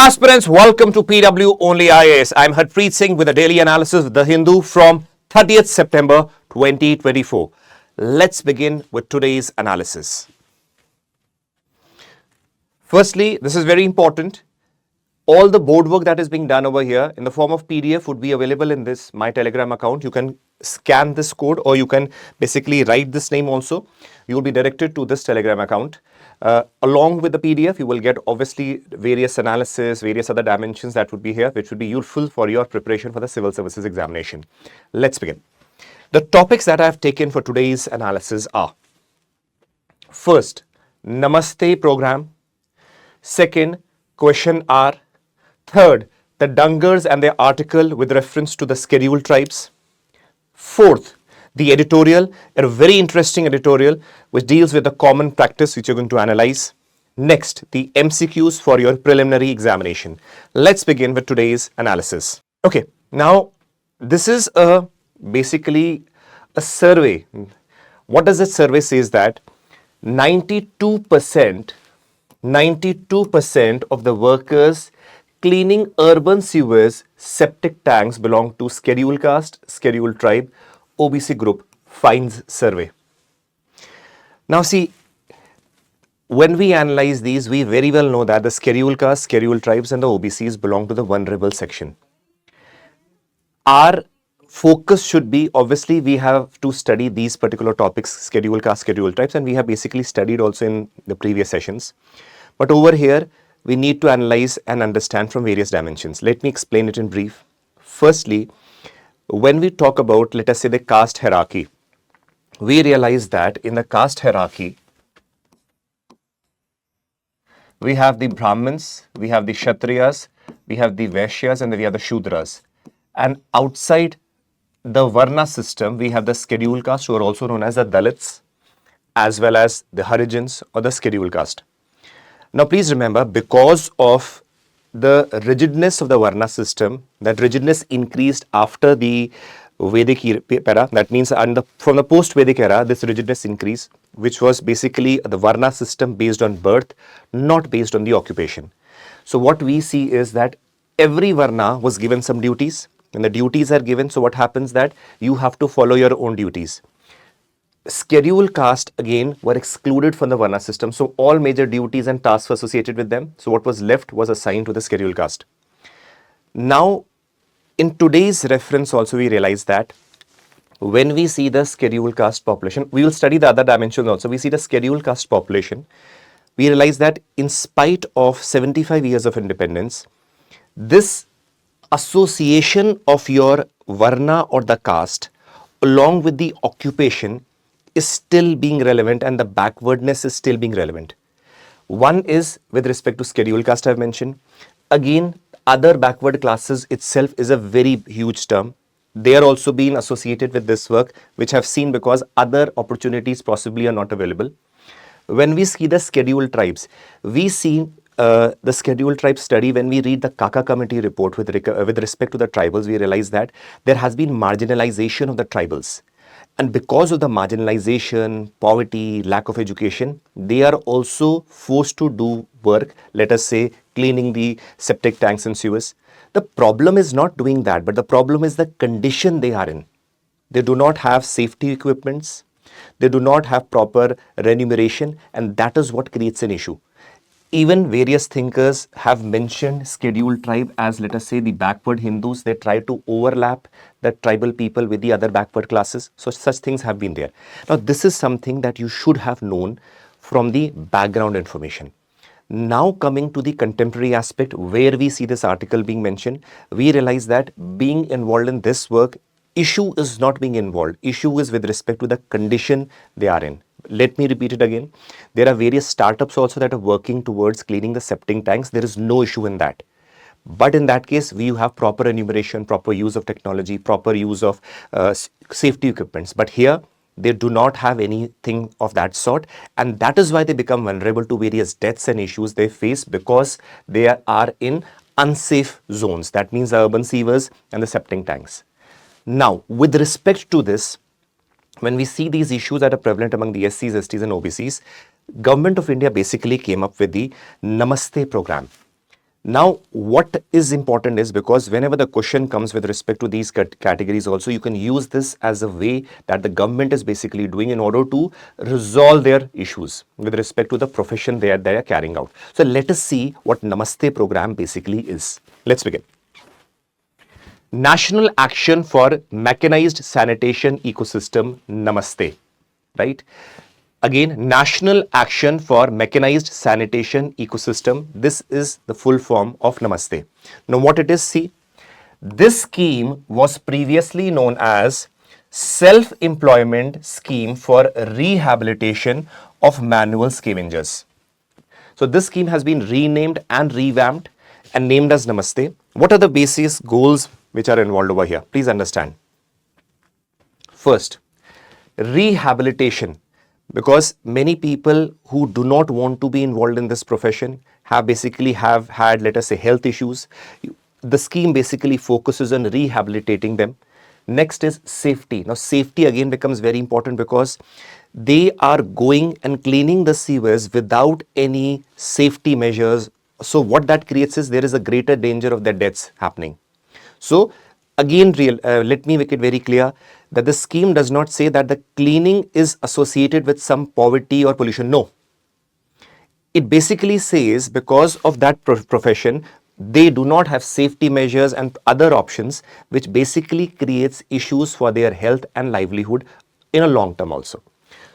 aspirants, welcome to PW OnlyIAS. I'm Harpreet Singh with a daily analysis of The Hindu from 30th September 2024. Let's begin with today's analysis. Firstly, this is very important. All the board work that is being done over here in the form of PDF would be available in this My Telegram account. You can scan this code or you can basically write this name also. You will be directed to this Telegram account. Along with the PDF, you will get obviously various analysis, various other dimensions that would be here, which would be useful for your preparation for the civil services examination. Let's begin. The topics that I have taken for today's analysis are: first, Namaste program; second, question R; third, the Dhangars and their article with reference to the scheduled tribes; fourth, the editorial, a very interesting editorial which deals with the common practice which you're going to analyze. Next, the MCQs for your preliminary examination. Let's begin with today's analysis. Okay, now this is basically a survey. What does the survey say is that 92% of the workers cleaning urban sewers, septic tanks belong to scheduled caste, scheduled tribe, OBC group finds survey. Now see, when we analyze these, we very well know that the scheduled caste, scheduled tribes and the OBCs belong to the vulnerable section. Our focus should be, obviously we have to study these particular topics, scheduled caste, scheduled tribes, and we have basically studied also in the previous sessions. But over here, we need to analyze and understand from various dimensions. Let me explain it in brief. Firstly, when we talk about, let us say, the caste hierarchy, we realize that in the caste hierarchy, we have the Brahmins, we have the Kshatriyas, we have the Vaishyas, and then we have the Shudras. And outside the Varna system, we have the scheduled caste, who are also known as the Dalits, as well as the Harijans or the scheduled caste. Now, please remember, because of the rigidness of the Varna system, that rigidness increased after the Vedic era. That means from the post-Vedic era, this rigidness increased, which was basically the Varna system based on birth, not based on the occupation. So what we see is that every Varna was given some duties. When the duties are given, so what happens that you have to follow your own duties. Scheduled caste again were excluded from the Varna system, so all major duties and tasks associated with them, so what was left was assigned to the scheduled caste. Now, in today's reference also we realize that when we see the scheduled caste population, we will study the other dimensions also. We see the scheduled caste population, we realize that in spite of 75 years of independence, this association of your Varna or the caste along with the occupation is still being relevant, and the backwardness is still being relevant. One is with respect to scheduled caste I have mentioned. Again, other backward classes itself is a very huge term. They are also being associated with this work, which I've seen because other opportunities possibly are not available. When we see the scheduled tribes, we see the scheduled tribe study. When we read the Kaka committee report with respect to the tribals, we realize that there has been marginalization of the tribals. And because of the marginalization, poverty, lack of education, they are also forced to do work, let us say, cleaning the septic tanks and sewers. The problem is not doing that, but the problem is the condition they are in. They do not have safety equipments, they do not have proper remuneration, and that is what creates an issue. Even various thinkers have mentioned scheduled tribe as, let us say, the backward Hindus. They try to overlap the tribal people with the other backward classes. So such things have been there. Now, this is something that you should have known from the background information. Now coming to the contemporary aspect where we see this article being mentioned, we realize that being involved in this work, issue is not being involved. Issue is with respect to the condition they are in. Let me repeat it again. There are various startups also that are working towards cleaning the septic tanks. There is no issue in that. But in that case, we have proper enumeration, proper use of technology, proper use of safety equipments. But here, they do not have anything of that sort. And that is why they become vulnerable to various deaths and issues they face, because they are in unsafe zones. That means the urban sewers and the septic tanks. Now, with respect to this, when we see these issues that are prevalent among the SCs, STs and OBCs, Government of India basically came up with the Namaste program. Now, what is important is because whenever the question comes with respect to these categories also, you can use this as a way that the government is basically doing in order to resolve their issues with respect to the profession they are carrying out. So let us see what Namaste program basically is. Let's begin. National Action for Mechanized Sanitation Ecosystem, Namaste, right? Again, National Action for Mechanized Sanitation Ecosystem. This is the full form of Namaste. Now, what it is, see, this scheme was previously known as Self-Employment Scheme for Rehabilitation of Manual Scavengers. So this scheme has been renamed and revamped and named as Namaste. What are the basic goals which are involved over here? Please understand. First, rehabilitation, because many people who do not want to be involved in this profession have had, let us say, health issues. The scheme basically focuses on rehabilitating them. Next is safety. Now, safety again becomes very important because they are going and cleaning the sewers without any safety measures. So what that creates is there is a greater danger of their deaths happening. So again, let me make it very clear that the scheme does not say that the cleaning is associated with some poverty or pollution. No. It basically says because of that profession, they do not have safety measures and other options, which basically creates issues for their health and livelihood in a long term also.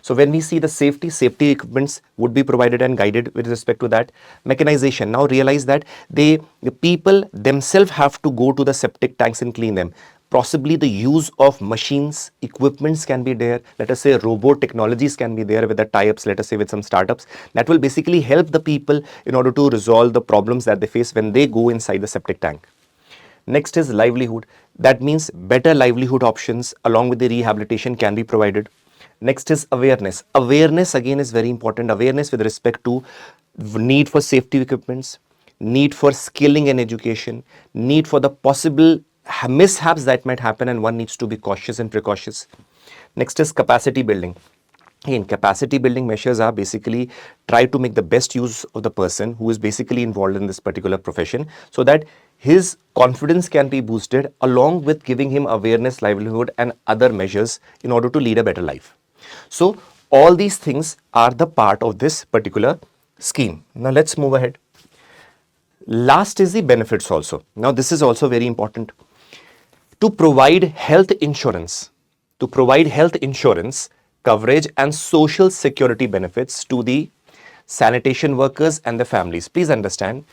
So when we see the safety equipments would be provided and guided with respect to that. Mechanization, now realize that the people themselves have to go to the septic tanks and clean them. Possibly the use of machines, equipments can be there. Let us say robot technologies can be there with the tie-ups, let us say with some startups that will basically help the people in order to resolve the problems that they face when they go inside the septic tank. Next is livelihood. That means better livelihood options along with the rehabilitation can be provided. Next is awareness. Awareness again is very important. Awareness with respect to need for safety equipments, need for skilling and education, need for the possible mishaps that might happen, and one needs to be cautious and precautious. Next is capacity building. In capacity building measures are basically try to make the best use of the person who is basically involved in this particular profession so that his confidence can be boosted along with giving him awareness, livelihood and other measures in order to lead a better life. So all these things are the part of this particular scheme. Now let's move ahead. Last is the benefits also. Now this is also very important. To provide health insurance, coverage and social security benefits to the sanitation workers and the families. Please understand,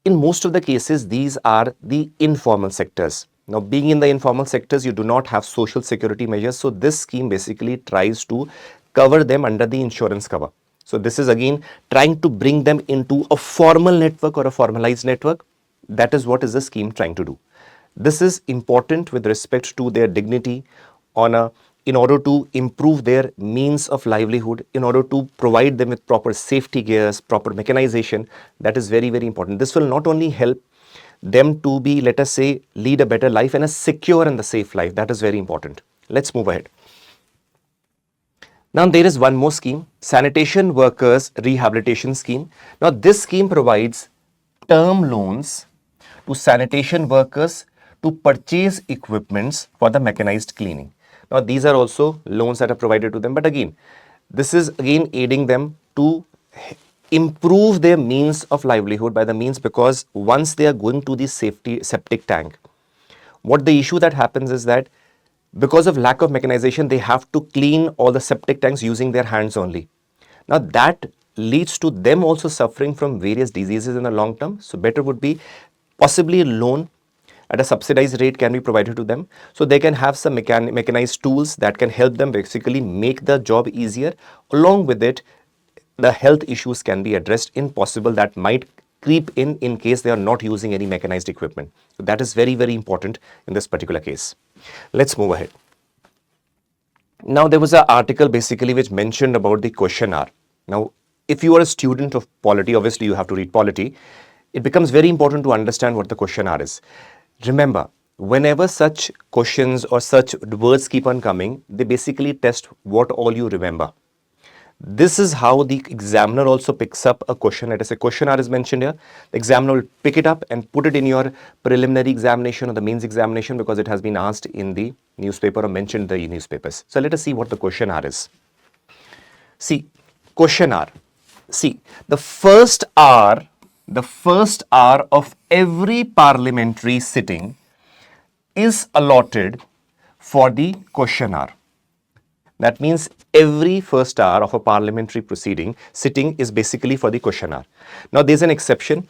in most of the cases, these are the informal sectors. Now, being in the informal sectors, you do not have social security measures. So this scheme basically tries to cover them under the insurance cover. So this is again trying to bring them into a formal network or a formalized network. That is what is the scheme trying to do. This is important with respect to their dignity in order to improve their means of livelihood, in order to provide them with proper safety gears, proper mechanization. That is very, very important. This will not only help them to be, let us say, lead a better life and a secure and the safe life. That is very important. Let's move ahead. Now there is one more scheme, Sanitation Workers Rehabilitation Scheme. Now this scheme provides term loans to sanitation workers to purchase equipments for the mechanized cleaning. Now these are also loans that are provided to them, but again, this is again aiding them to improve their means of livelihood by the means, because once they are going to the septic tank, what the issue that happens is that because of lack of mechanization, they have to clean all the septic tanks using their hands only. Now that leads to them also suffering from various diseases in the long term. So better would be possibly a loan at a subsidized rate can be provided to them, so they can have some mechanized tools that can help them basically make the job easier. Along with it, the health issues can be addressed in possible that might creep in case they are not using any mechanized equipment. So that is very, very important in this particular case. Let's move ahead. Now there was an article basically which mentioned about the questionnaire. Now if you are a student of polity, obviously you have to read polity. It becomes very important to understand what the questionnaire is. Remember, whenever such questions or such words keep on coming, they basically test what all you remember. This is how the examiner also picks up a question. Let us say questionnaire is mentioned here. The examiner will pick it up and put it in your preliminary examination or the mains examination because it has been asked in the newspaper or mentioned in the newspapers. So let us see what the questionnaire is. See, questionnaire. See, the first hour of every parliamentary sitting is allotted for the questionnaire. That means every first hour of a parliamentary sitting is basically for the questionnaire. Now there's an exception.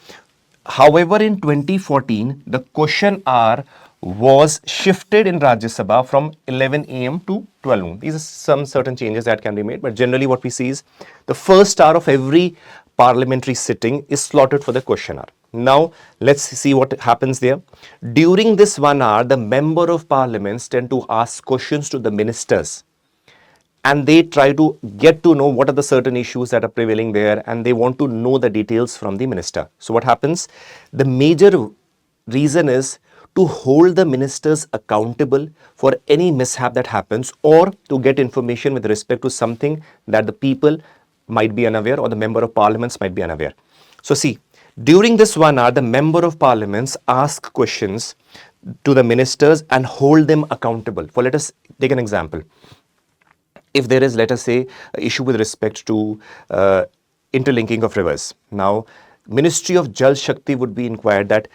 However, in 2014, the question hour was shifted in Rajya Sabha from 11 a.m. to 12 noon. These are some certain changes that can be made, but generally what we see is the first hour of every parliamentary sitting is slotted for the question hour. Now, let's see what happens there. During this 1 hour, the member of parliaments tend to ask questions to the ministers, and they try to get to know what are the certain issues that are prevailing there, and they want to know the details from the minister. So what happens? The major reason is to hold the ministers accountable for any mishap that happens, or to get information with respect to something that the people might be unaware or the member of parliaments might be unaware. So see, during this 1 hour, the member of parliaments ask questions to the ministers and hold them accountable. For let us take an example. If there is, let us say, an issue with respect to interlinking of rivers. Now, Ministry of Jal Shakti would be inquired that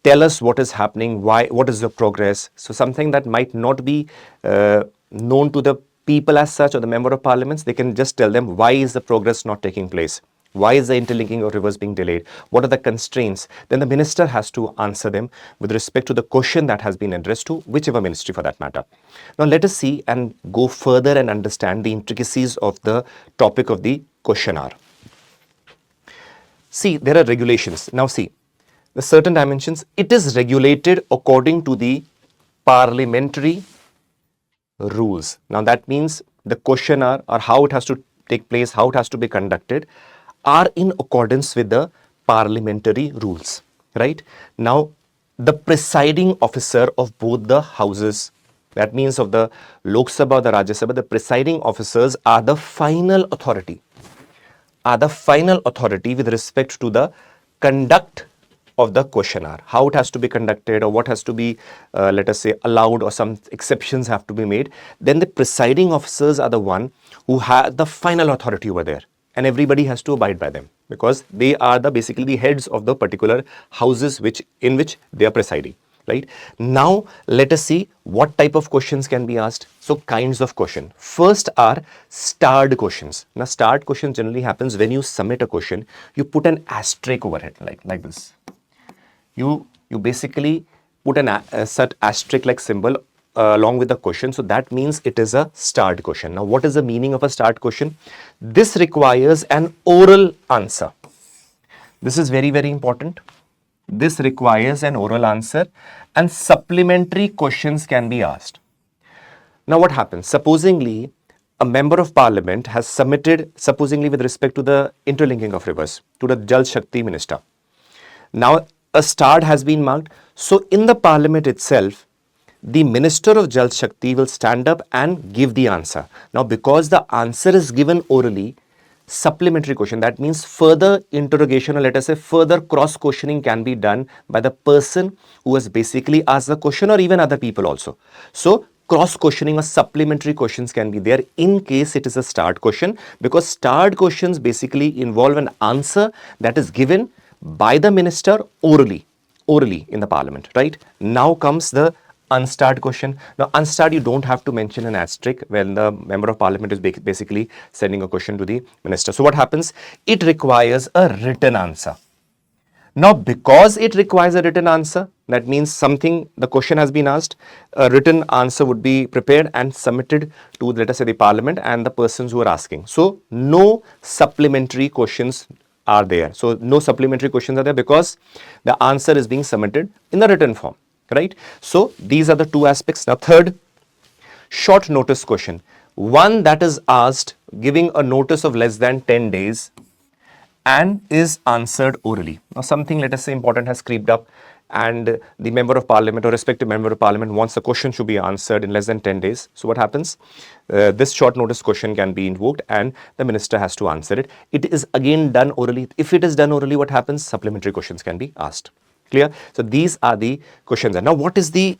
tell us what is happening, why, what is the progress. So something that might not be known to the people as such or the member of parliaments, they can just tell them why is the progress not taking place. Why is the interlinking of rivers being delayed? What are the constraints? Then the minister has to answer them with respect to the question that has been addressed to whichever ministry for that matter. Now let us see and go further and understand the intricacies of the topic of the question hour. See, there are regulations. Now see, the certain dimensions, it is regulated according to the parliamentary rules. Now that means the question hour or how it has to take place, how it has to be conducted, are in accordance with the parliamentary rules, right? Now, the presiding officer of both the houses, that means of the Lok Sabha or the Rajya Sabha, the presiding officers are the final authority, with respect to the conduct of the question hour, how it has to be conducted or what has to be, let us say, allowed or some exceptions have to be made. Then the presiding officers are the one who have the final authority over there, and everybody has to abide by them because they are basically the heads of the particular houses in which they are presiding. Right? Now, let us see what type of questions can be asked. So, kinds of question. First are starred questions. Now, starred questions generally happens when you submit a question, you put an asterisk over it like this. You basically put a set asterisk like symbol along with the question. So, that means it is a starred question. Now, what is the meaning of a starred question? This requires an oral answer. This is very, very important. This requires an oral answer and supplementary questions can be asked. Now what happens? Supposingly, a member of parliament has submitted, supposingly with respect to the interlinking of rivers, to the Jal Shakti minister. Now a star has been marked. So in the parliament itself, the minister of Jal Shakti will stand up and give the answer. Now because the answer is given orally, supplementary question, that means further interrogation or let us say further cross questioning can be done by the person who has basically asked the question or even other people also. So cross questioning or supplementary questions can be there in case it is a starred question, because starred questions basically involve an answer that is given by the minister orally in the parliament, right? Now comes the unstarred question. Now, unstarred, you don't have to mention an asterisk when the member of parliament is basically sending a question to the minister. So, what happens? It requires a written answer. Now, because it requires a written answer, that means something, the question has been asked, a written answer would be prepared and submitted to, let us say, the parliament and the persons who are asking. So, no supplementary questions are there. So, no supplementary questions are there because the answer is being submitted in the written form. Right? So, these are the two aspects. Now, third, short notice question. One that is asked giving a notice of less than 10 days and is answered orally. Now something, let us say, important has creeped up, and the member of parliament or respective member of parliament wants the question to be answered in less than 10 days. So what happens? This short notice question can be invoked and the minister has to answer it. It is again done orally. If it is done orally, what happens? Supplementary questions can be asked. Clear? So these are the questions. And now what is the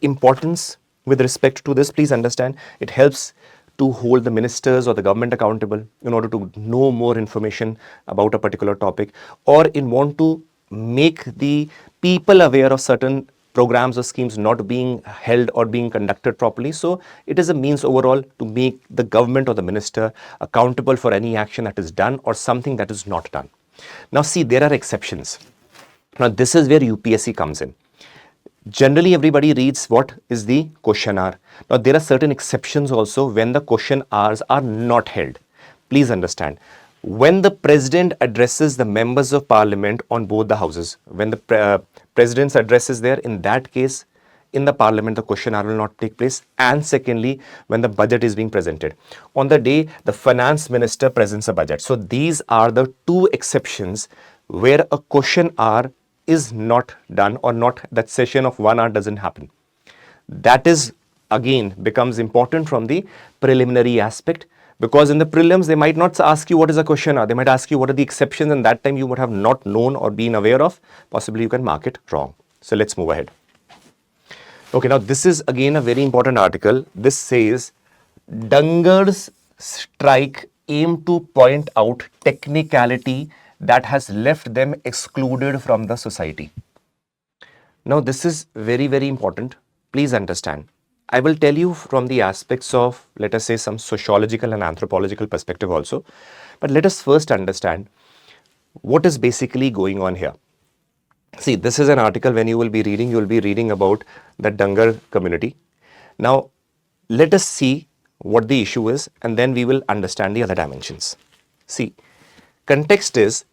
importance with respect to this? Please understand, it helps to hold the ministers or the government accountable in order to know more information about a particular topic, or in want to make the people aware of certain programs or schemes not being held or being conducted properly. So it is a means overall to make the government or the minister accountable for any action that is done or something that is not done. Now see, there are exceptions. Now this is where UPSC comes in. Generally, everybody reads what is the question hour. Now, there are certain exceptions also when the question hours are not held. Please understand, when the president addresses the members of parliament on both the houses, when the president's address is there, in that case, in the parliament, the question hour will not take place. And secondly, when the budget is being presented. On the day the finance minister presents a budget. So, these are the two exceptions where a question hour is not done, or not, that session of 1 hour doesn't happen. That is again becomes important from the preliminary aspect, because in the prelims they might not ask you what is a question hour, they might ask you what are the exceptions, and that time you would have not known or been aware of, possibly you can mark it wrong. So let's move ahead. Okay, now this is again a very important article. This says Dhangars strike aim to point out technicality that has left them excluded from the society. Now this is very, very important. Please understand. I will tell you from the aspects of, let us say, some sociological and anthropological perspective also. But let us first understand what is basically going on here. See, this is an article when you will be reading about the Dhangar community. Now, let us see what the issue is, and then we will understand the other dimensions. See, context is,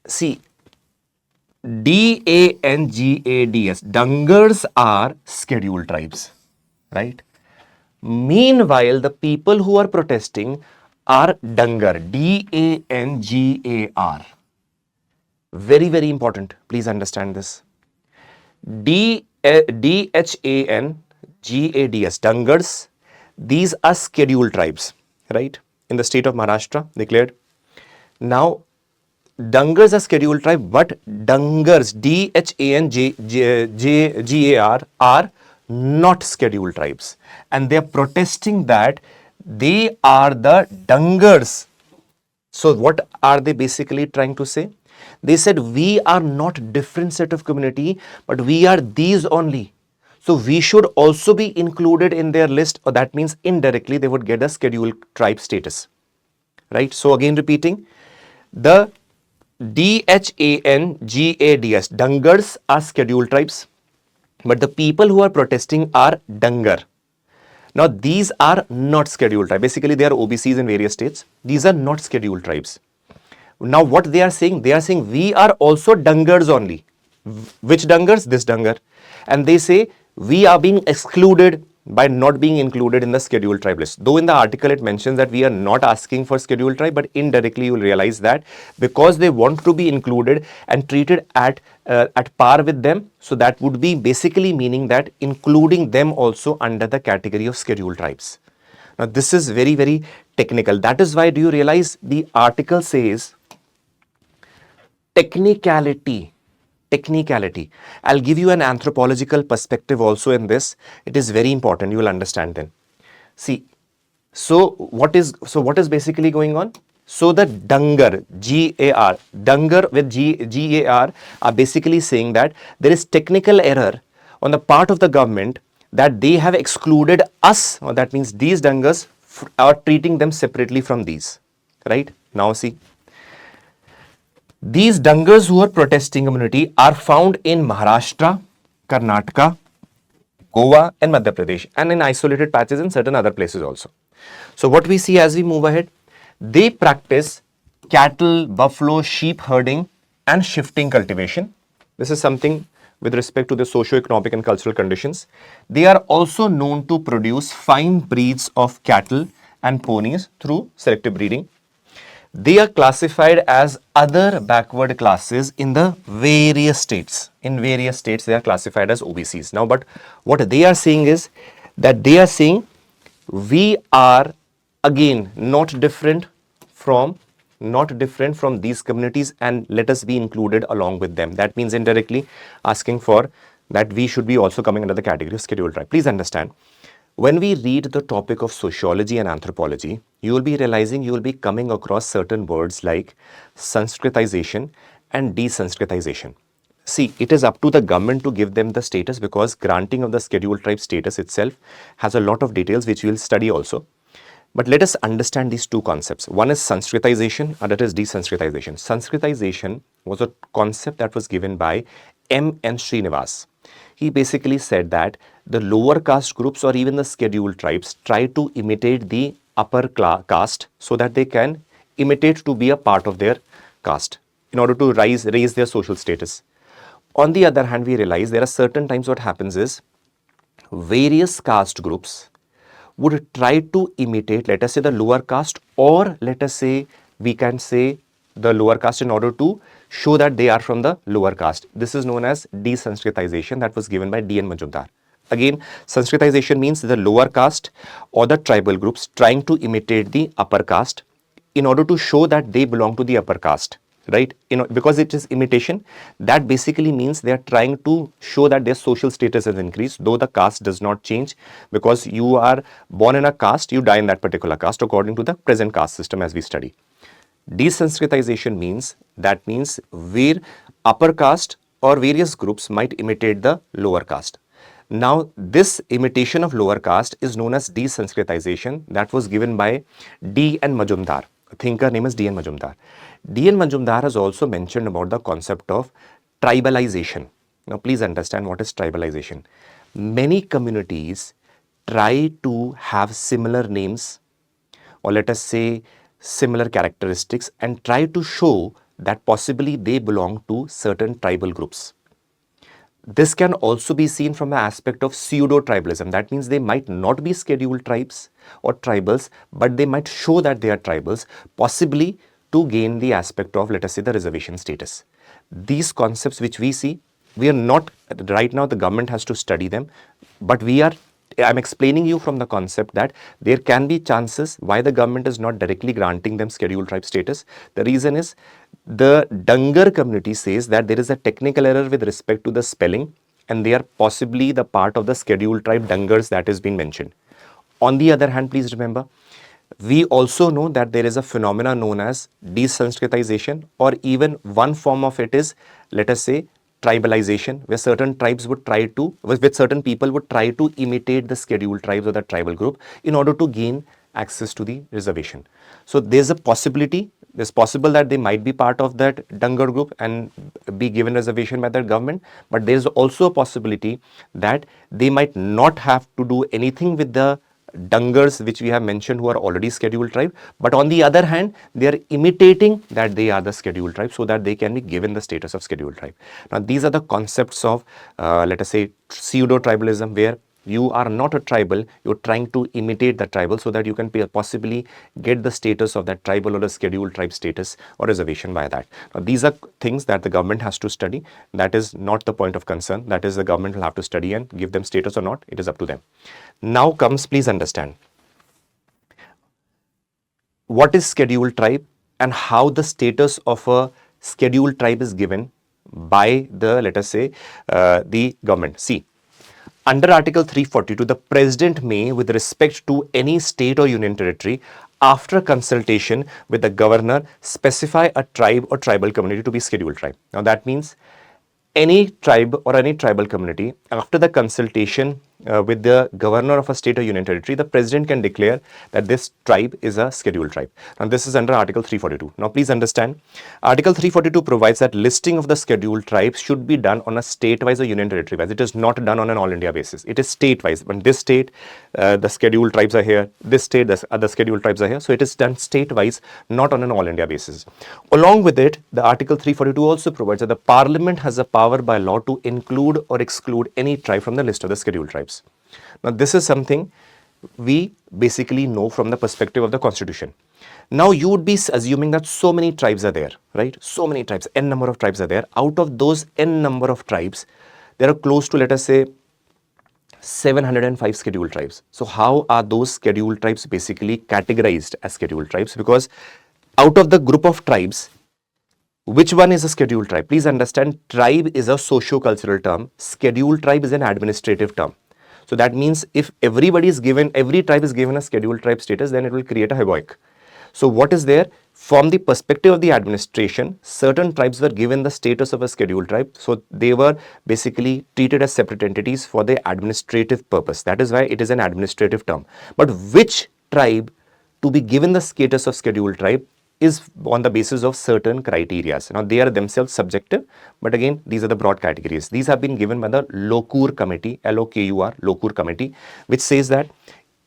see, Dangads, Dhangars are scheduled tribes, right? Meanwhile, the people who are protesting are Dhangar, Dangar. Very, very important. Please understand this. Dhangads, Dhangars, these are scheduled tribes, right? In the state of Maharashtra, declared. Now, Dhangars are scheduled tribe, but Dhangars, Dhangar, are not scheduled tribes. And they are protesting that they are the Dhangars. So what are they basically trying to say? They said, we are not different set of community, but we are these only. So we should also be included in their list, or that means indirectly they would get a scheduled tribe status, right? So again repeating, the Dhangads, Dhangars are scheduled tribes, but the people who are protesting are Dhangar. Now these are not scheduled tribes. Basically they are OBCs in various states. These are not scheduled tribes. Now what they are saying we are also Dhangars only. Which Dhangars? This Dhangar. And they say we are being excluded by not being included in the scheduled tribe list. Though in the article it mentions that we are not asking for scheduled tribe, but indirectly you will realize that because they want to be included and treated at par with them, so that would be basically meaning that including them also under the category of scheduled tribes. Now this is very, very technical. That is why, do you realize the article says technicality. I'll give you an anthropological perspective also in this. It is very important. You will understand then. See, so what is basically going on? So the Dhangar, G-A-R, Dhangar with G-A-R are basically saying that there is technical error on the part of the government that they have excluded us, or that means these Dhangars are treating them separately from these, right? Now see, these Dhangars who are protesting community are found in Maharashtra, Karnataka, Goa and Madhya Pradesh, and in isolated patches in certain other places also. So what we see as we move ahead, they practice cattle, buffalo, sheep herding and shifting cultivation. This is something with respect to the socio-economic and cultural conditions. They are also known to produce fine breeds of cattle and ponies through selective breeding. They are classified as other backward classes in the various states. In various states, they are classified as OBCs. Now, but what they are saying is that they are saying we are again not different from these communities, and let us be included along with them. That means indirectly asking for that we should be also coming under the category of scheduled tribe. Please understand, when we read the topic of sociology and anthropology, you will be realizing you will be coming across certain words like Sanskritization and desanskritization. See, it is up to the government to give them the status, because granting of the scheduled tribe status itself has a lot of details which we will study also. But let us understand these two concepts. One is Sanskritization, other is desanskritization. Sanskritization was a concept that was given by M.N. Srinivas. He basically said that the lower caste groups or even the scheduled tribes try to imitate the upper caste so that they can imitate to be a part of their caste in order to raise their social status. On the other hand, we realize there are certain times what happens is various caste groups would try to imitate, let us say, the lower caste, or let us say, we can say the lower caste in order to show that they are from the lower caste. This is known as desanskritization, that was given by D.N. Majumdar. Again, Sanskritization means the lower caste or the tribal groups trying to imitate the upper caste in order to show that they belong to the upper caste, right? Because it is imitation, that basically means they are trying to show that their social status has increased, though the caste does not change, because you are born in a caste, you die in that particular caste according to the present caste system as we study. Desanskritization means where upper caste or various groups might imitate the lower caste. Now, this imitation of lower caste is known as desanskritization, that was given by D.N. Majumdar. A thinker name is D.N. Majumdar. D.N. Majumdar has also mentioned about the concept of tribalization. Now, please understand what is tribalization. Many communities try to have similar names, or let us say similar characteristics, and try to show that possibly they belong to certain tribal groups. This can also be seen from the aspect of pseudo-tribalism. That means they might not be scheduled tribes or tribals, but they might show that they are tribals, possibly to gain the aspect of, let us say, the reservation status. These concepts which we see, we are not, right now the government has to study them, but I'm explaining you from the concept that there can be chances why the government is not directly granting them scheduled tribe status. The reason is the Dhangar community says that there is a technical error with respect to the spelling, and they are possibly the part of the scheduled tribe Dhangars that is being mentioned. On the other hand, please remember, we also know that there is a phenomena known as desanskritization, or even one form of it is, let us say, tribalization, where certain tribes would try to, with certain people would try to imitate the scheduled tribes or the tribal group in order to gain access to the reservation. So there's a possibility, it's possible that they might be part of that Dhangar group and be given reservation by the government, but there's also a possibility that they might not have to do anything with the Dhangars which we have mentioned who are already scheduled tribe, but on the other hand they are imitating that they are the scheduled tribe so that they can be given the status of scheduled tribe. Now these are the concepts of let us say pseudo-tribalism, where you are not a tribal, you're trying to imitate the tribal so that you can possibly get the status of that tribal or the scheduled tribe status or reservation by that. Now these are things that the government has to study. That is not the point of concern. That is, the government will have to study and give them status or not. It is up to them. Now comes, please understand, what is scheduled tribe and how the status of a scheduled tribe is given by the, let us say, the government. See, under Article 342, the President may, with respect to any state or union territory, after consultation with the governor, specify a tribe or tribal community to be scheduled tribe. Now that means any tribe or any tribal community, after the consultation with the governor of a state or union territory, the president can declare that this tribe is a scheduled tribe. Now this is under Article 342. Now please understand, Article 342 provides that listing of the scheduled tribes should be done on a state-wise or union territory-wise. It is not done on an all-India basis. It is state-wise. When this state, the scheduled tribes are here, this state, the other scheduled tribes are here. So it is done state-wise, not on an all-India basis. Along with it, the Article 342 also provides that the Parliament has a power by law to include or exclude any tribe from the list of the scheduled tribes. Now this is something we basically know from the perspective of the constitution. Now you would be assuming that so many tribes are there, right? So many tribes, n number of tribes are there. Out of those n number of tribes, there are close to, let us say, 705 scheduled tribes. So how are those scheduled tribes basically categorized as scheduled tribes? Because out of the group of tribes, which one is a scheduled tribe? Please understand, tribe is a socio-cultural term. Scheduled tribe is an administrative term. So that means if everybody is given, every tribe is given a scheduled tribe status, then it will create a havoc. So what is there? From the perspective of the administration, certain tribes were given the status of a scheduled tribe. So they were basically treated as separate entities for the administrative purpose. That is why it is an administrative term. But which tribe to be given the status of scheduled tribe is on the basis of certain criteria. Now they are themselves subjective, but again, these are the broad categories. These have been given by the Lokur committee, L-O-K-U-R, Lokur committee, which says that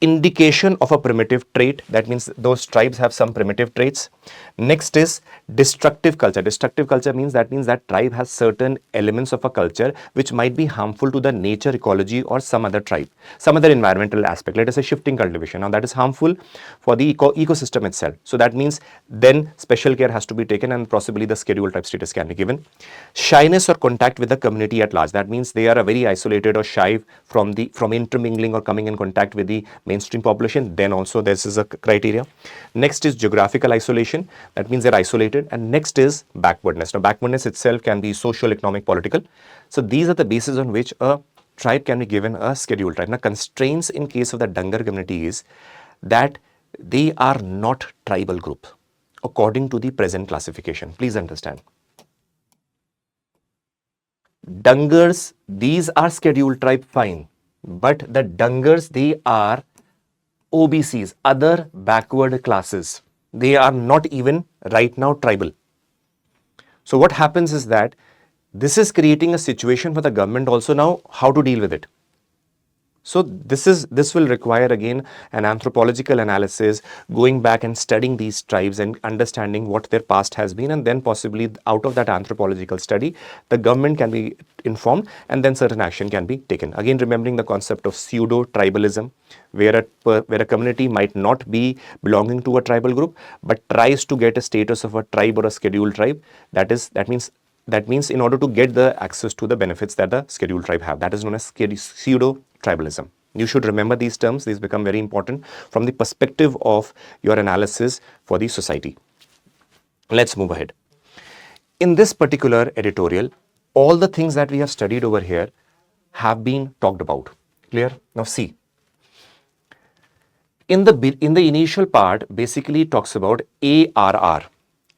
indication of a primitive trait, that means those tribes have some primitive traits. Next is destructive culture. Destructive culture means that tribe has certain elements of a culture which might be harmful to the nature, ecology, or some other tribe, some other environmental aspect. Let us say shifting cultivation. Now that is harmful for the ecosystem itself. So that means then special care has to be taken and possibly the scheduled tribe status can be given. Shyness or contact with the community at large. That means they are very isolated or shy from intermingling or coming in contact with the mainstream population. Then also this is a criteria. Next is geographical isolation. That means they're isolated. And next is backwardness. Now backwardness itself can be social, economic, political. So these are the bases on which a tribe can be given a scheduled tribe. Now constraints in case of the Dhangar community is that they are not tribal group according to the present classification. Please understand. Dhangars, these are scheduled tribe, fine. But the Dhangars, they are OBCs, other backward classes. They are not even right now tribal. So what happens is that this is creating a situation for the government also now how to deal with it. So this will require again an anthropological analysis, going back and studying these tribes and understanding what their past has been, and then possibly out of that anthropological study, the government can be informed and then certain action can be taken. Again, remembering the concept of pseudo-tribalism, where a community might not be belonging to a tribal group, but tries to get a status of a tribe or a scheduled tribe. That means in order to get the access to the benefits that the scheduled tribe have. That is known as pseudo-tribalism. You should remember these terms. These become very important from the perspective of your analysis for the society. Let's move ahead. In this particular editorial, all the things that we have studied over here have been talked about. Clear? Now see. In the initial part, basically talks about ARR.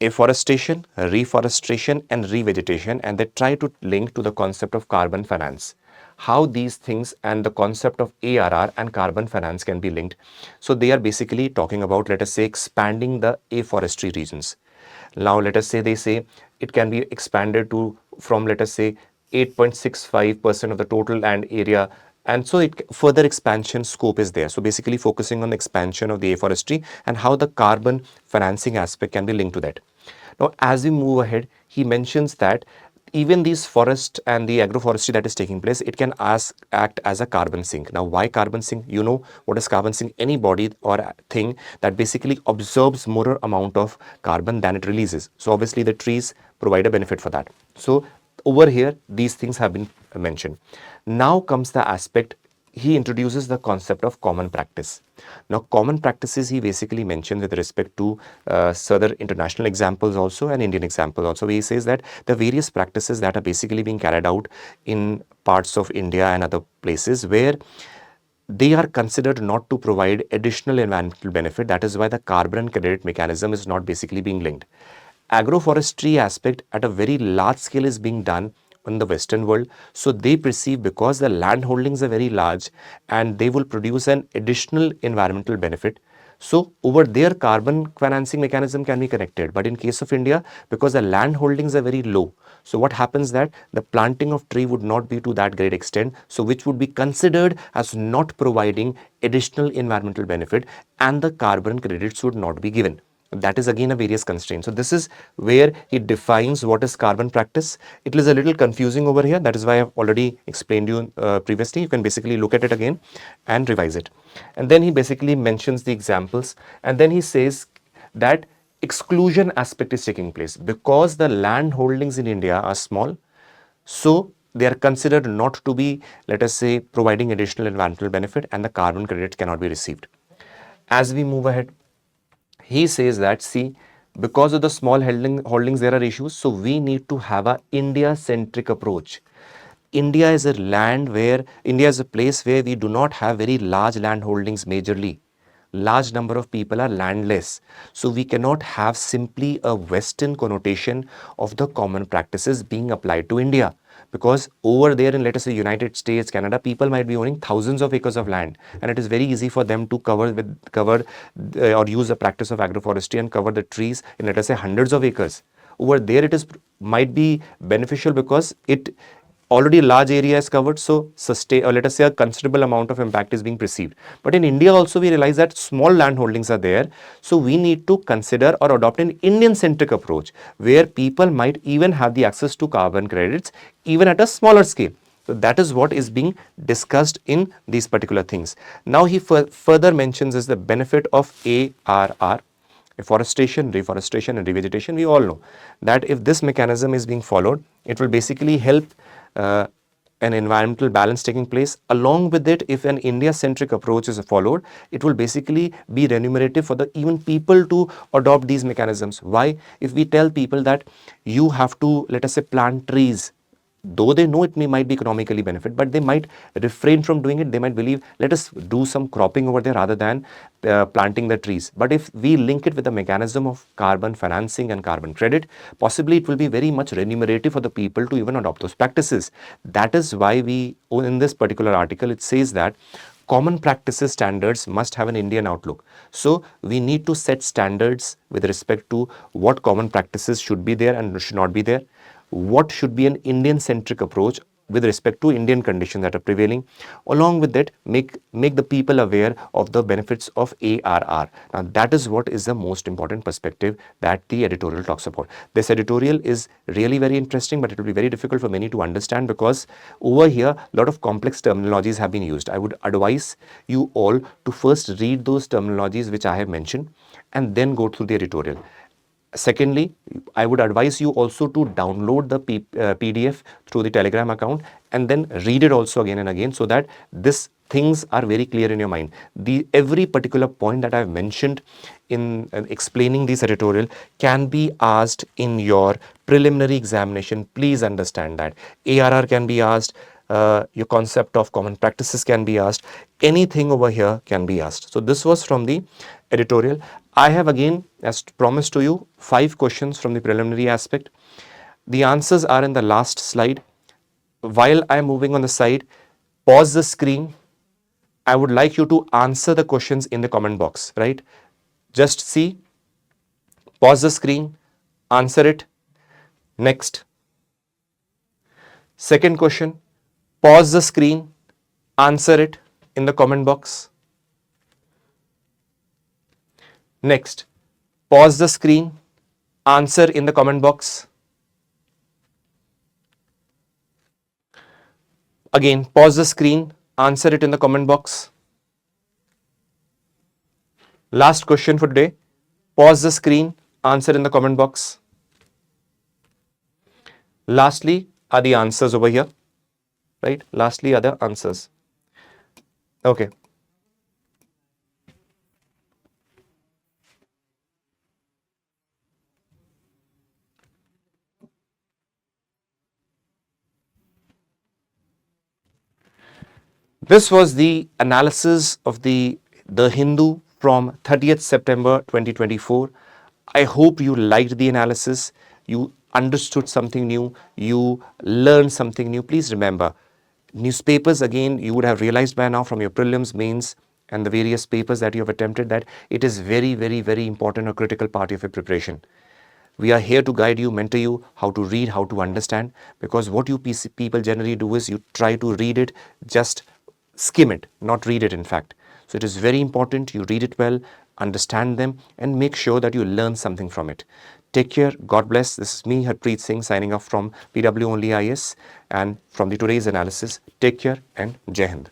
Afforestation, reforestation and revegetation, and they try to link to the concept of carbon finance. How these things and the concept of ARR and carbon finance can be linked. So they are basically talking about, let us say, expanding the afforestry regions. Now let us say they say it can be expanded to from, let us say, 8.65% of the total land area, and so further expansion scope is there. So basically focusing on the expansion of the afforestry and how the carbon financing aspect can be linked to that. Now as we move ahead, he mentions that even these forest and the agroforestry that is taking place, it can act as a carbon sink. Now why carbon sink? You know what is carbon sink? Any body or thing that basically absorbs more amount of carbon than it releases. So obviously the trees provide a benefit for that. So over here, these things have been mentioned. Now comes the aspect, he introduces the concept of common practice. Now common practices he basically mentioned with respect to other international examples also and Indian examples also. He says that the various practices that are basically being carried out in parts of India and other places where they are considered not to provide additional environmental benefit. That is why the carbon credit mechanism is not basically being linked. Agroforestry aspect at a very large scale is being done in the Western world. So they perceive because the land holdings are very large and they will produce an additional environmental benefit. So over there, carbon financing mechanism can be connected. But in case of India, because the land holdings are very low, so what happens that the planting of tree would not be to that great extent, so which would be considered as not providing additional environmental benefit, and the carbon credits would not be given. That is again a various constraint. So this is where he defines what is carbon practice. It is a little confusing over here. That is why I've already explained you previously. You can basically look at it again and revise it. And then he basically mentions the examples, and then he says that exclusion aspect is taking place because the land holdings in India are small. So they are considered not to be, let us say, providing additional environmental benefit, and the carbon credit cannot be received. As we move ahead, he says that, see, because of the small holdings there are issues, so we need to have a India centric approach. India is a place where we do not have very large land holdings majorly. Large number of people are landless, so we cannot have simply a Western connotation of the common practices being applied to India, because over there in, let us say, United States, Canada, people might be owning thousands of acres of land, and it is very easy for them to cover or use the practice of agroforestry and cover the trees in, let us say, hundreds of acres. Over there it is might be beneficial because it already large area is covered, so sustain, or let us say, a considerable amount of impact is being perceived. But in India also we realize that small land holdings are there, so we need to consider or adopt an Indian centric approach where people might even have the access to carbon credits even at a smaller scale. So that is what is being discussed in these particular things. Now he further mentions is the benefit of ARR, afforestation, reforestation and revegetation. We all know that if this mechanism is being followed, it will basically help an environmental balance taking place. Along with it, if an India-centric approach is followed, it will basically be remunerative for the even people to adopt these mechanisms. Why? If we tell people that you have to, let us say, plant trees, though they know it might be economically benefit, but they might refrain from doing it. They might believe, let us do some cropping over there rather than planting the trees. But if we link it with the mechanism of carbon financing and carbon credit, possibly it will be very much remunerative for the people to even adopt those practices. That is why we, in this particular article, it says that common practices standards must have an Indian outlook. So we need to set standards with respect to what common practices should be there and should not be there, what should be an Indian-centric approach with respect to Indian conditions that are prevailing. Along with that, make the people aware of the benefits of ARR. Now that is what is the most important perspective that the editorial talks about. This editorial is really very interesting, but it will be very difficult for many to understand because over here a lot of complex terminologies have been used. I would advise you all to first read those terminologies which I have mentioned and then go through the editorial. Secondly, I would advise you also to download the PDF through the Telegram account and then read it also again and again so that these things are very clear in your mind. Every particular point that I have mentioned in explaining this editorial can be asked in your preliminary examination. Please understand that. ARR can be asked. Your concept of common practices can be asked. Anything over here can be asked. So this was from the editorial. I have again, as promised to you, 5 questions from the preliminary aspect. The answers are in the last slide. While I am moving on the side, pause the screen. I would like you to answer the questions in the comment box, right? Just see, pause the screen, answer it. Next. Second question, pause the screen, answer it in the comment box. Next, pause the screen, answer in the comment box. Again, pause the screen, answer it in the comment box. Last question for today, pause the screen, answer in the comment box. Lastly are the answers over here, right? Lastly are the answers. Okay. This was the analysis of the Hindu from 30th September 2024. I hope you liked the analysis. You understood something new. You learned something new. Please remember, newspapers, again, you would have realized by now from your prelims, mains, and the various papers that you have attempted that it is very, very, very important, a critical part of your preparation. We are here to guide you, mentor you, how to read, how to understand, because what you people generally do is you try to read it, just skim it, not read it in fact. So it is very important you read it well, understand them, and make sure that you learn something from it. Take care. God bless. This is me, Harpreet Singh, signing off from PW OnlyIAS and from the today's analysis. Take care and Jai Hind.